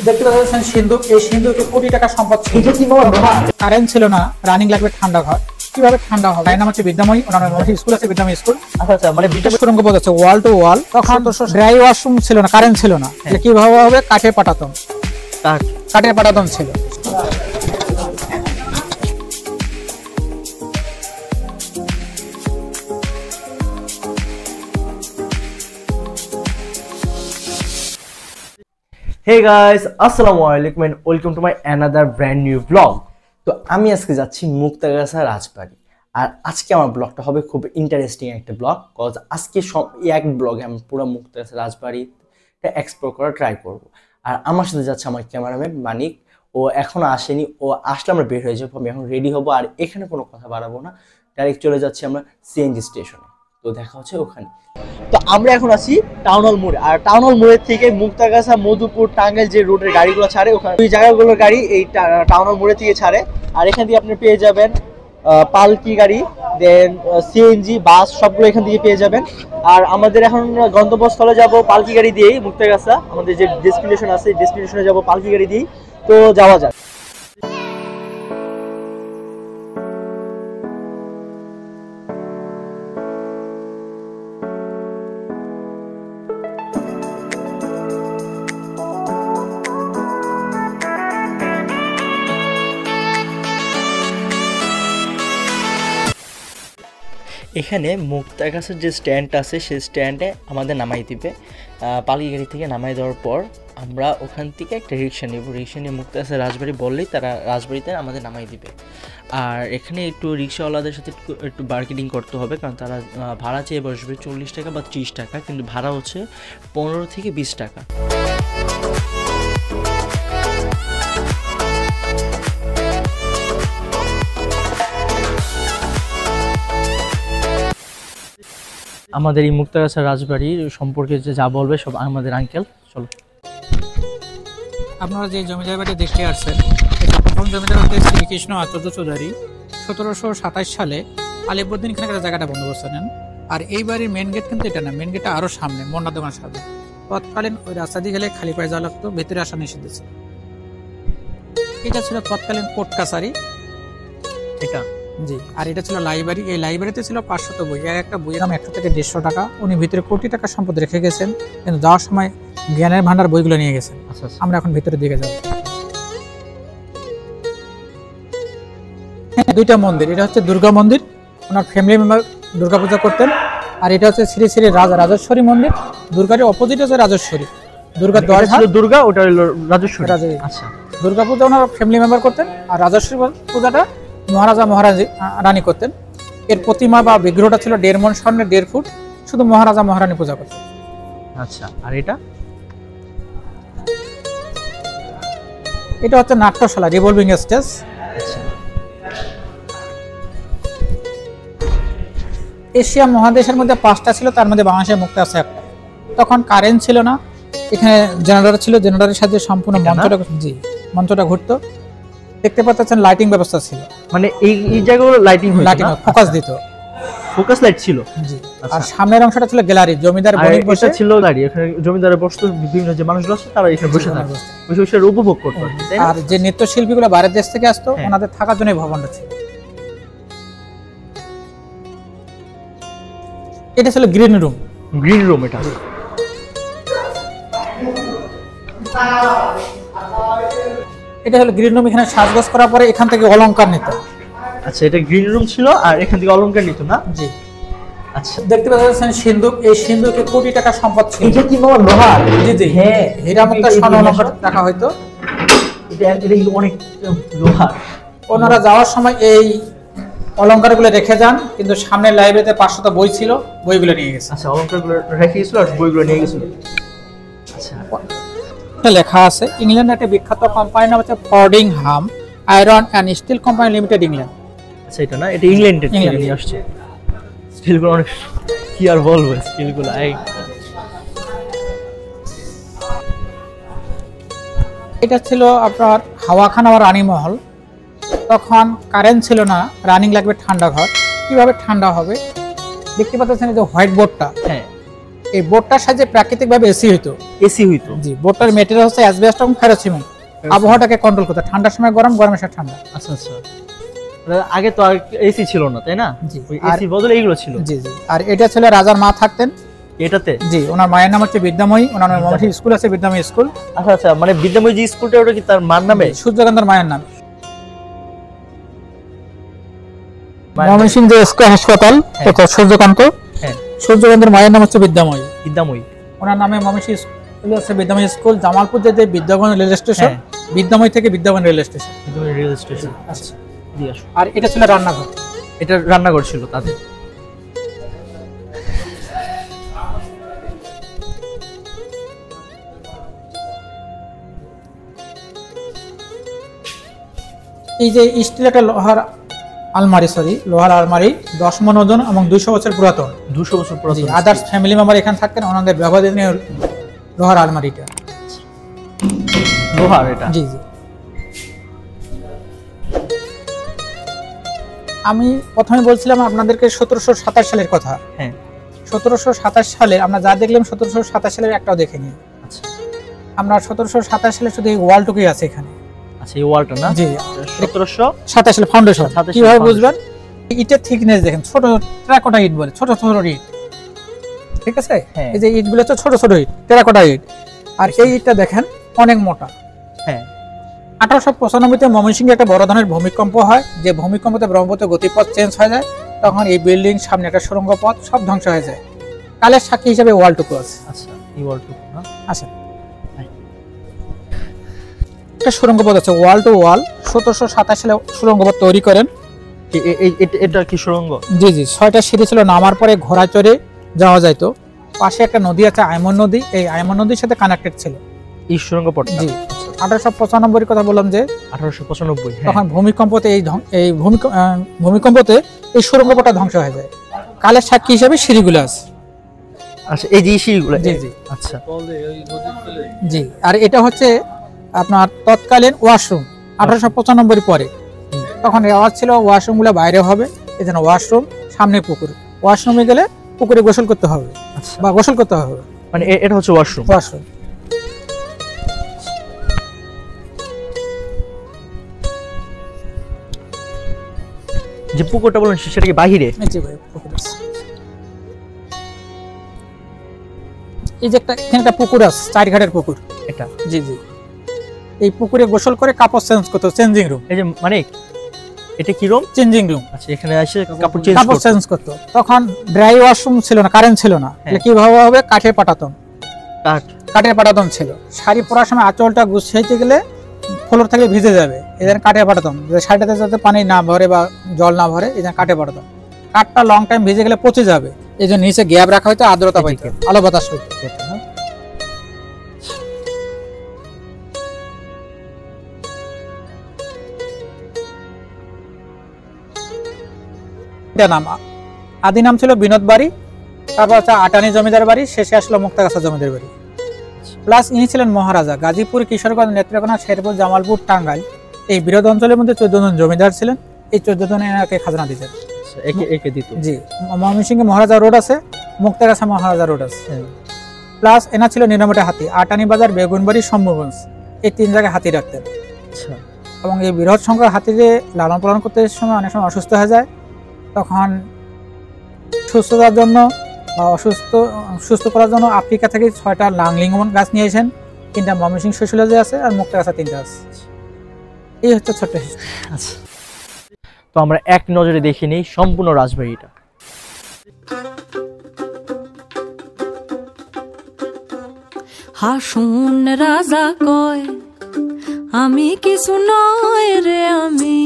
দেখতে পাচ্ছেন সিন্ধুক, এই সিন্ধুকে কোটি টাকা সম্পদ ছিল। কারেন্ট ছিল না, রানিং লাগবে ঠান্ডা ঘর। কিভাবে ঠান্ডা হবে? নাম হচ্ছে বিদ্যাময়ী, ওনার স্কুল আছে বিদ্যাময়ী স্কুল। আচ্ছা, মানে বিদ্যুৎ সুরঙ্গ পথ আছে ওয়াল টু ওয়াল। তখন তো ড্রাই ওয়াশরুম ছিল না, কারেন্ট ছিল না, কিভাবে হবে? কাঠের পাটাতন, কাঠের পাটাতন ছিল। Hey guys, আসসালামু আলাইকুম and welcome to my another brand new vlog. তো আমি আজকে যাচ্ছি মুক্তাগাছা রাজবাড়ি। আর আজকে আমার ব্লগটা হবে খুব ইন্টারেস্টিং একটা ব্লগ, কজ আজকে এক ব্লগে আমি পুরো মুক্তাগাছা রাজবাড়িটা এক্সপ্লোর করার ট্রাই করব। আর আমার সাথে যাচ্ছে আমার ক্যামেরাম্যান মানিক। ও এখনো আসেনি, ও আসলে আমরা বের হয়ে যাবো। আমি এখন রেডি হবো, আর এখানে কোনো কথা বাড়াবো না, ডাইরেক্ট চলে যাচ্ছি আমরা সিএনজি স্টেশনে। তো দেখা হচ্ছে ওখানে। তো আমরা এখন আছি টাউন হল মোড়ে, আর টাউন হল মোড়ের থেকে মুক্তাগাছা, মধুপুর, টাঙ্গাইল যে রোডের গাড়িগুলো ছাড়ে, ওখানে ওই জায়গাগুলোর গাড়ি এই টাউন হল মোড়ে থেকে ছাড়ে। আর এখান থেকে আপনি পেয়ে যাবেন পালকি গাড়ি, দেন সিএনজি, বাস, সবগুলো এখান থেকে পেয়ে যাবেন। আর আমাদের এখন গন্তব্যস্থলে যাব পালকি গাড়ি দিয়েই। মুক্তাগাছা আমাদের যে ডেস্টিনেশন আছে, ডেস্টিনেশনে যাব পালকি গাড়ি দিয়েই। তো যাওয়া যাক। এখানে মুক্তাগাছার যে স্ট্যান্ড আছে, সেই স্ট্যান্ডে আমাদের নামাই দিবে। পালকি গাড়ি থেকে নামাই দেওয়ার পর আমরা ওখান থেকে একটা রিক্সা নেব। রিক্সা নিয়ে মুক্তাগাছা রাজবাড়ি বললেই তারা রাজবাড়িতে আমাদের নামাই দিবে। আর এখানে একটু রিক্সাওয়ালাদের সাথে একটু বার্গেনিং করতে হবে, কারণ তারা ভাড়া চেয়ে বসবে 40 টাকা বা 30 টাকা, কিন্তু ভাড়া হচ্ছে 15 থেকে 20 টাকা। আমাদের এই মুক্তাগাছা রাজবাড়ির সম্পর্কে যা বলবে সব আমাদের আঙ্কেল। চলো। আপনারা যে জমিদার বাড়ি দেখতে আসছেন, প্রথম জমিদার হচ্ছে শ্রীকৃষ্ণ আচার্য চৌধুরী। 1727 সালে আলিবউদ্দিন খান একটা জায়গাটা বন্দোবস্ত নেন। আর এই বাড়ির মেন গেট কিন্তু এটা না, মেন গেটটা আরো সামনে, মোন্না দোকানের সামনে। তৎকালীন ওই রাস্তা দিয়ে গেলে খালি পায়ে যাওয়া লাগতো, ভেতরে আসা নিষিদ্ধ ছিল। এটা ছিল তৎকালীন কোর্ট কাছারি এটা, জি। আর এটা ছিল লাইব্রেরি। এই লাইব্রেরিতে ছিল 500 বই, এর একটা বইয়ের দাম 100 থেকে 150 টাকা। উনি ভিতরে কোটি টাকা সম্পদ রেখে গেছেন, কিন্তু যাওয়ার সময় জ্ঞানের ভান্ডার বইগুলো নিয়ে গেছেন। আমরা এখন ভিতরে দিকে যাব। হ্যাঁ, দুইটা মন্দির। এটা হচ্ছে দুর্গা মন্দির, ওনার ফ্যামিলি মেম্বার দুর্গা পূজা করতেন। আর এটা হচ্ছে শ্রী শ্রী রাজেশ্বরী মন্দির। দুর্গার অপোজিট হচ্ছে রাজেশ্বরী। দুর্গার দরজা ছিল দুর্গা, ওটা হলো রাজেশ্বরী। আচ্ছা, দুর্গা পূজা ওনার ফ্যামিলি মেম্বার করতেন, আর রাজেশ্বরী পূজাটা মহারাজা মহারানী রানী করতেন। এর প্রতিমা বা বিগ্রহটা ছিল 1.5 মণ স্বর্ণের, 1.5 ফুট। শুধু মহারাজা মহারানী পূজা করতেন। আচ্ছা, আর এটা হচ্ছে নাট্যশালা, রিভলভিং স্টেজ। এশিয়া মহাদেশের মধ্যে 5টা ছিল, তার মধ্যে বাংলাদেশের মুক্তাগাছা একটা। তখন কারেন্ট ছিল না, এখানে জেনারেটর ছিল, জেনারেটরের সাথে সম্পূর্ণ মঞ্চটা ঘুরতো। দেখতে পাচ্ছেন লাইটিং ব্যবস্থা ছিল, মানে এই জায়গাগুলো লাইটিং ফোকাস দিত, ফোকাস লাইট ছিল, জি। আর সামনের অংশটা ছিল গ্যালারি, জমিদার বণিক বসে ছিল গ্যালারি। এখানে জমিদারের বসতো, বিভিন্ন যে মানুষগুলো আছে তারা এখানে বসে থাকতো, বসে উপভোগ করতো। আর যে নৃত্যশিল্পীগুলো বাইরের দেশ থেকে আসতো, ওনাদের থাকার জন্য ভবনটা ছিল। এটা ছিল গ্রিন রুম। এটা হলো গ্রিন রুম। এখানে সাজগোজ করার পরে এখান থেকে অলংকার নিত। আচ্ছা, এটা গ্রিন রুম ছিল, আর এখান থেকে অলংকার নিত না? জি। আচ্ছা, দেখতে পাচ্ছেন সিন্ধুক, এই সিন্ধুকে কোটি টাকা সম্পদ ছিল। এটা কি বাবা লোহার? জি জি, হ্যাঁ, হীরা মুক্তা স্বর্ণ অলংকার রাখা হয়তো। এটা অনেক লোহার। ওনারা যাওয়ার সময় এই অলংকারগুলো রেখে যান, কিন্তু সামনের লাইব্রেরিতে 500টা বই ছিল, বইগুলো নিয়ে গেছে। আচ্ছা, অলংকারগুলো রেখে গেছিল আর বইগুলো নিয়ে গেছিল। আচ্ছা, লেখা আছে ইংল্যান্ডের একটা বিখ্যাত কোম্পানির নাম হচ্ছে Fordingham iron and steel company limited, England. আচ্ছা, এটা না, এটা ইংল্যান্ডের থেকে নিয়ে আসছে। স্টিলগুলো অনেক, কি আর বলবো, স্টিলগুলো। এটা ছিল আপনার হাওয়াখানা বা রানী মহল। তখন কারেন্ট ছিল না, রানিং লাগবে ঠান্ডা ঘর। কিভাবে ঠান্ডা হবে? দেখতে পাচ্ছেন এই যে হোয়াইট বোর্ডটা, হ্যাঁ, এই বোর্ডটার সাহায্যে প্রাকৃতিকভাবে এসি হইতো। এসি হইতো। জি, বোর্ডটার মেটেরিয়াল হচ্ছে অ্যাসবেস্টস এবং ফেরোসিমেন্ট। আবহাওয়াটাকে কন্ট্রোল করতে, ঠান্ডার সময় গরম, গরমের সময় ঠান্ডা। আচ্ছা আচ্ছা, আগে তো আর এসি ছিল না তাই না? জি, এসির বদলে এইগুলো ছিল। জি জি। আর এটা ছিল রাজার মা থাকতেন এটাতে। জি, ওনার মায়ের নাম হচ্ছে বিদ্যাময়ী, ওনার মমসিং স্কুল আছে বিদ্যাময়ী স্কুল। আচ্ছা আচ্ছা, মানে বিদ্যাময়ী যে স্কুলটা ওটা কি তার মার নামে? সূর্যকান্তের মায়ের নাম। মমসিং যে স্কুল হাসপাতাল সূর্যকান্ত, হ্যাঁ, সূর্যকান্তের মায়ের নাম হচ্ছে বিদ্যাময়ী। বিদ্যাময়ী, ওনার নামে মমসিং স্কুল আছে বিদ্যাময়ী স্কুল। জামালপুর যে বিদ্যাগঞ্জ রেল স্টেশন, বিদ্যাময়ী থেকে Bidyaganj rail station. Bidyamoyee rail station. আচ্ছা, জি আসো। আর এটা ছিল রান্নাঘর। এটা রান্নাঘর ছিল তাদের। এই যে স্টিল একটা লোহার আলমারি, লোহার আলমারি 10 মণ ওজন এবং 200 বছর পুরাতন। 200 বছর পুরাতন। আদার্স ফ্যামিলি মেম্বার এখানে থাকতেন, ওনাদের ব্যবহারনীয় লোহার আলমারিটা। লোহার এটা? জি জি। আমি প্রথমে বলছিলাম আপনাদেরকে 1727 সালের কথা। হ্যাঁ, 1727 সালে আমরা যা দেখলাম 1727 সালের একটাও দেখিনি। আচ্ছা, আমরা 1727 সালে শুধু এই ওয়ালটুকুই আছে এখানে। আচ্ছা, এই ওয়ালটা না? জি, 1727 সালে ফাউন্ডেশন। 27 কিভাবে বুঝবেন? ইটের থিকনেস দেখেন, ছোট টেরাকোটা ইট বলে, ছোট ছোট ইট, ঠিক আছে? এই যে ইটগুলো হচ্ছে ছোট ছোট ইট, টেরাকোটা ইট। আর এই ইটটা দেখেন অনেক মোটা। হ্যাঁ, 1895-তে ময়মনসিংহে একটা বড় ধরনের ভূমিকম্প হয়, যে ভূমিকম্পতে ব্রহ্মপুত্রের গতিপথ চেঞ্জ হয়ে যায়, তখন এই বিল্ডিং, সামনে একটা সুড়ঙ্গ পথ, সব ধ্বংস হয়ে যায়। কালের সাক্ষী হিসেবে ওয়ালটুকু আছে। আচ্ছা, এই ওয়ালটুকু না? আচ্ছা, একটা সুড়ঙ্গ পথ আছে, ওয়াল টু ওয়াল। 1727 সালে সুড়ঙ্গ পথ তৈরি করেন। এটা কি সুড়ঙ্গ? জি জি, 6টা সিঁড়ি ছিল, নামার পরে ঘোড়া চড়ে যাওয়া যাইতো। পাশে একটা নদী আছে আইমন নদী, এই আইমন নদীর সাথে কানেক্টেড ছিল এই সুড়ঙ্গ পথটা। জি, 1895 কথা বললাম যে 1895, তখন ভূমিকম্পতে এই ভূমিকম্পতে এই সুড়ঙ্গ পথটা ধ্বংস হয়ে যায়। কালের সাক্ষী হিসেবে সিঁড়িগুলো আছে। আচ্ছা, এই যে সিঁড়িগুলো। জি জি। আচ্ছা, জি, আর এটা হচ্ছে আপনার তৎকালীন ওয়াশরুম। 1895 পরে তখন রেওয়াজ ছিল ওয়াশরুম গুলো বাইরে হবে, এই জন্য ওয়াশরুম, সামনে পুকুর। ওয়াশরুমে গেলে পুকুরে গোসল করতে হবে। আচ্ছা, বা গোসল করতে হবে, মানে এটা হচ্ছে ওয়াশরুম। ওয়াশরুম। যে পুকুরটা বলেন সেটা কি বাহিরে? জি ভাই, পুকুর আছে। এই যে এখানে একটা পুকুর আছে, 4 ঘাটের পুকুর এটা। জি জি, এই পুকুরে গোসল করে কাপড় চেঞ্জ করতে, চেঞ্জিং রুম। এই যে মানে এটা কি রুম? Changing room. আচ্ছা, এখানে এসে কাপড় চেঞ্জ করতে। তখন ড্রাই ওয়াশরুম ছিল না, কারেন্ট ছিল না, কিভাবে হবে? কাঠের পাটাতন ছিল। শাড়ি পরার সময় আঁচলটা গুছাইতে গেলে ফ্লোর থেকে ভিজে যাবে, এই জন্য কাঠের পাটাতন, শাড়িটাতে যাতে পানি না ভরে বা জল না ভরে, এই জন্য কাঠের পাটাতন। কাঠটা লং টাইম ভিজে গেলে পচে যাবে, এই জন্য নিচে গ্যাপ রাখা হয়তো, আর্দ্রতা পাইতে, আলো বাতাস হইতে। নাম আদি নাম ছিল বিনোদ বাড়ি, তারপর হচ্ছে আটানি জমিদার বাড়ি, শেষে আসলো মুক্তাগাছা জমিদার বাড়ি। প্লাস ইনি ছিলেন মহারাজা। গাজীপুর, কিশোরগঞ্জ, নেত্রকোনা, শেরপুর, জামালপুর, টাঙ্গাইল, এই বৃহৎ অঞ্চলের মধ্যে 14 জন জমিদার ছিলেন। এই 14 জন এনাকে খাজনা দিতেন। একে দিত। জি, ময়মনসিংহে মহারাজা রোড আছে, মুক্তাগাছা মহারাজা রোড আছে। প্লাস এনা ছিল নিরামটে হাতি, আটানি বাজার, বেগুনবাড়ি, শম্ভুগঞ্জ, এই 3 জায়গায় হাতি রাখতেন। আচ্ছা, এবং এই বৃহৎ সংখ্যক হাতিকে লালন পালন করতে সময় অনেক সময় অসুস্থ হয়ে যায়, তখন সুস্থতার জন্য বা সুস্থ করার জন্য আফ্রিকা থেকে 6টা লাংলিংমন গাছ নিয়ে এসেন, 3টা ময়মনসিংহ শৈশলজে আছে, আর মুক্তাগাছা 3টা আছে। এই হচ্ছে ছোট্ট হিস্ট্রি। আচ্ছা, তো আমরা এক নজরে দেখে নিই সম্পূর্ণ রাজবাড়িটা। হাসুন রাজা কয় আমি কিছু নয় রে, আমি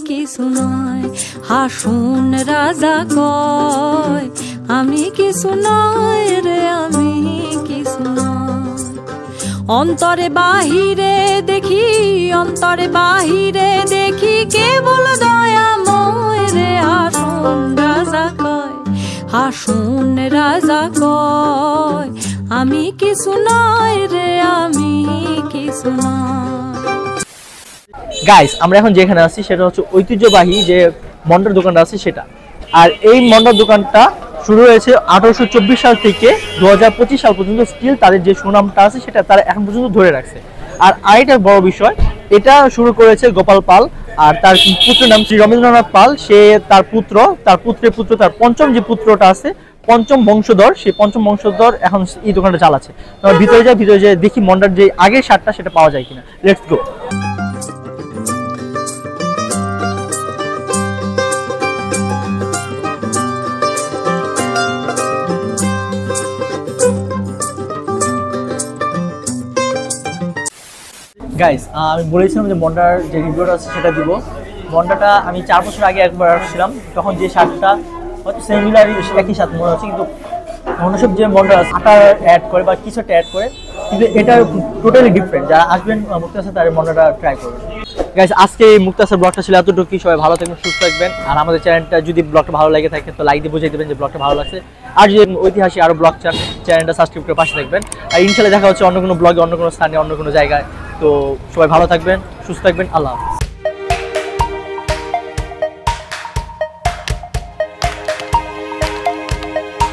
কিছু নয়। হাসুন রাজা কয় আমি কিছু নয় রে, আমি কিছু নয়। অন্তরে বাহিরে দেখি, অন্তরে বাহিরে দেখি, কেবল দয়াময় রে। হাসুন রাজা কয়, হাসুন রাজা কয় আমি কিছু নয় রে, আমি কিছু নয়। গাইস, আমরা এখন যেখানে আছি সেটা হচ্ছে ঐতিহ্যবাহী যে মন্ডার দোকানটা আছে সেটা। আর এই মন্ডার দোকানটা শুরু হয়েছে 1824 সাল থেকে 2025 সাল পর্যন্ত স্টিল তাদের যে সুনামটা আছে সেটা তারা এখন পর্যন্ত ধরে রাখছে। আর আরেকটা বড় বিষয়, এটা শুরু করেছে গোপাল পাল, আর তার পুত্রের নাম শ্রী রবীন্দ্রনাথ পাল। সে তার পুত্রের পুত্র, তার পঞ্চম যে পুত্রটা আছে, পঞ্চম বংশধর, সেই পঞ্চম বংশধর এখন এই দোকানটা চালাচ্ছে। তোমার ভিতরে যাই দেখি মন্ডার যে আগের শার্টটা সেটা পাওয়া যায় কিনা। Let's go. গাইস, আমি বলেছিলাম যে মন্ডার যে রিভিউটা আছে সেটা দিব। মন্ডাটা আমি 4 বছর আগে একবার আসছিলাম, তখন যে শার্টটা হয়তো সিমিলার একই সাথে মনে হচ্ছে, কিন্তু অন্য সব যে মন্ডার আছে আটা অ্যাড করে বা কিছু একটা অ্যাড করে, কিন্তু এটা টোটালি ডিফারেন্ট। যারা আসবেন মুক্তাগাছা তার মন্ডাটা ট্রাই করবেন। গাইস, আজকে এই মুক্তাগাছা ব্লগটা ছিল এতটুকুই। সবাই ভালো থাকবেন, সুস্থ থাকবেন। আর আমাদের চ্যানেলটা যদি ব্লগটা ভালো লাগে থাকে তো লাইক দিয়ে বুঝিয়ে দেবেন যে ব্লগটা ভালো লাগছে। আর যদি ঐতিহাসিক আরো ব্লগ চান, চ্যানেলটা সাবস্ক্রাইব করে পাশে থাকবেন। আর ইনশাআল্লাহ দেখা হচ্ছে অন্য কোনো ব্লগে, অন্য কোনো স্থানে, অন্য কোনো জায়গায়। তো সবাই ভালো থাকবেন, সুস্থ থাকবেন। আল্লাহ হাফেজ।